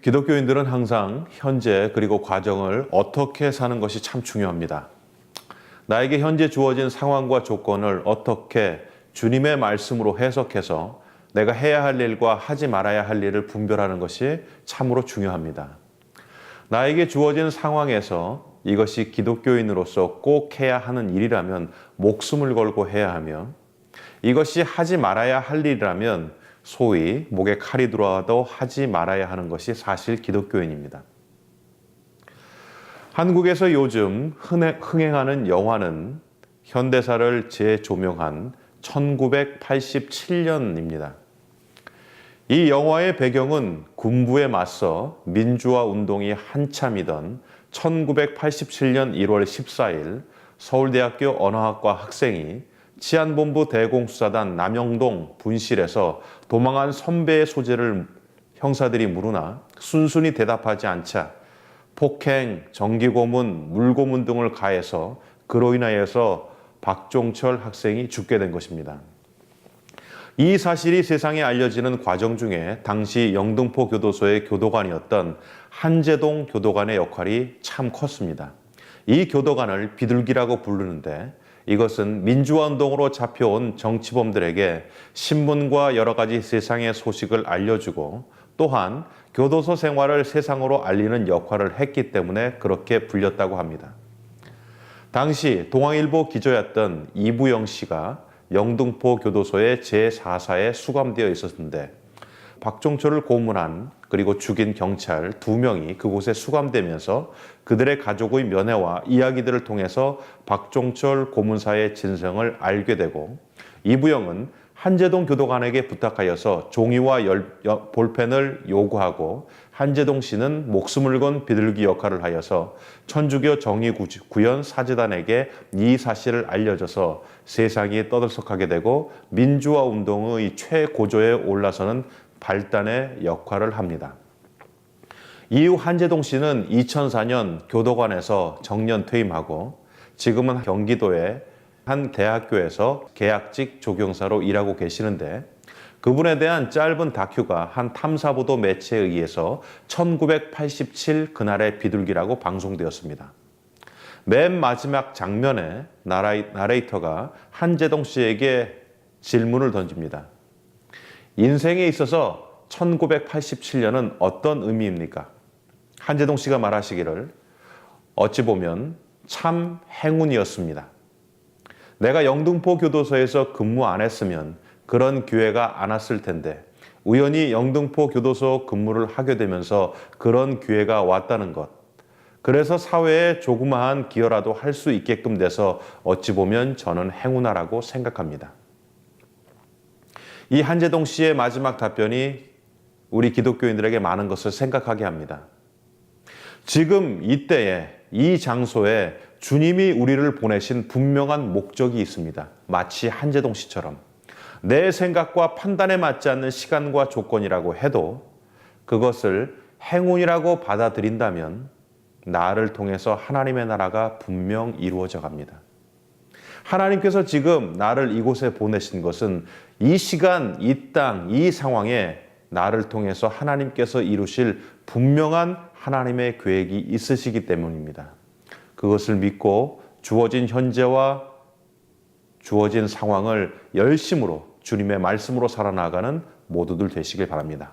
기독교인들은 항상 현재 그리고 과정을 어떻게 사는 것이 참 중요합니다. 나에게 현재 주어진 상황과 조건을 어떻게 주님의 말씀으로 해석해서 내가 해야 할 일과 하지 말아야 할 일을 분별하는 것이 참으로 중요합니다. 나에게 주어진 상황에서 이것이 기독교인으로서 꼭 해야 하는 일이라면 목숨을 걸고 해야 하며, 이것이 하지 말아야 할 일이라면 소위 목에 칼이 들어와도 하지 말아야 하는 것이 사실 기독교인입니다. 한국에서 요즘 흥행하는 영화는 현대사를 재조명한 1987년입니다. 이 영화의 배경은 군부에 맞서 민주화 운동이 한참이던 1987년 1월 14일 서울대학교 언어학과 학생이 치안본부 대공수사단 남영동 분실에서 도망한 선배의 소재를 형사들이 물으나 순순히 대답하지 않자 폭행, 정기고문, 물고문 등을 가해서 그로 인하여서 박종철 학생이 죽게 된 것입니다. 이 사실이 세상에 알려지는 과정 중에 당시 영등포 교도소의 교도관이었던 한재동 교도관의 역할이 참 컸습니다. 이 교도관을 비둘기라고 부르는데, 이것은 민주화운동으로 잡혀온 정치범들에게 신문과 여러 가지 세상의 소식을 알려주고 또한 교도소 생활을 세상으로 알리는 역할을 했기 때문에 그렇게 불렸다고 합니다. 당시 동아일보 기자였던 이부영 씨가 영등포 교도소의 제4사에 수감되어 있었는데, 박종철을 고문한 그리고 죽인 경찰 2명이 그곳에 수감되면서 그들의 가족의 면회와 이야기들을 통해서 박종철 고문사의 진상을 알게 되고, 이부영은 한재동 교도관에게 부탁하여서 종이와 볼펜을 요구하고 한재동 씨는 목숨을 건 비둘기 역할을 하여서 천주교 정의구현 사제단에게 이 사실을 알려줘서 세상이 떠들썩하게 되고 민주화 운동의 최고조에 올라서는 발단의 역할을 합니다. 이후 한재동 씨는 2004년 교도관에서 정년 퇴임하고 지금은 경기도의 한 대학교에서 계약직 조경사로 일하고 계시는데, 그분에 대한 짧은 다큐가 한 탐사보도 매체에 의해서 1987 그날의 비둘기라고 방송되었습니다. 맨 마지막 장면에 나레이터가 한재동 씨에게 질문을 던집니다. 인생에 있어서 1987년은 어떤 의미입니까? 한재동 씨가 말하시기를, 어찌 보면 참 행운이었습니다. 내가 영등포 교도소에서 근무 안 했으면 그런 기회가 안 왔을 텐데, 우연히 영등포 교도소 근무를 하게 되면서 그런 기회가 왔다는 것, 그래서 사회에 조그마한 기여라도 할 수 있게끔 돼서 어찌 보면 저는 행운아라고 생각합니다. 이 한재동 씨의 마지막 답변이 우리 기독교인들에게 많은 것을 생각하게 합니다. 지금 이때에 이 장소에 주님이 우리를 보내신 분명한 목적이 있습니다. 마치 한재동 씨처럼 내 생각과 판단에 맞지 않는 시간과 조건이라고 해도 그것을 행운이라고 받아들인다면 나를 통해서 하나님의 나라가 분명 이루어져 갑니다. 하나님께서 지금 나를 이곳에 보내신 것은 이 시간, 이 땅, 이 상황에 나를 통해서 하나님께서 이루실 분명한 하나님의 계획이 있으시기 때문입니다. 그것을 믿고 주어진 현재와 주어진 상황을 열심으로 주님의 말씀으로 살아나가는 모두들 되시길 바랍니다.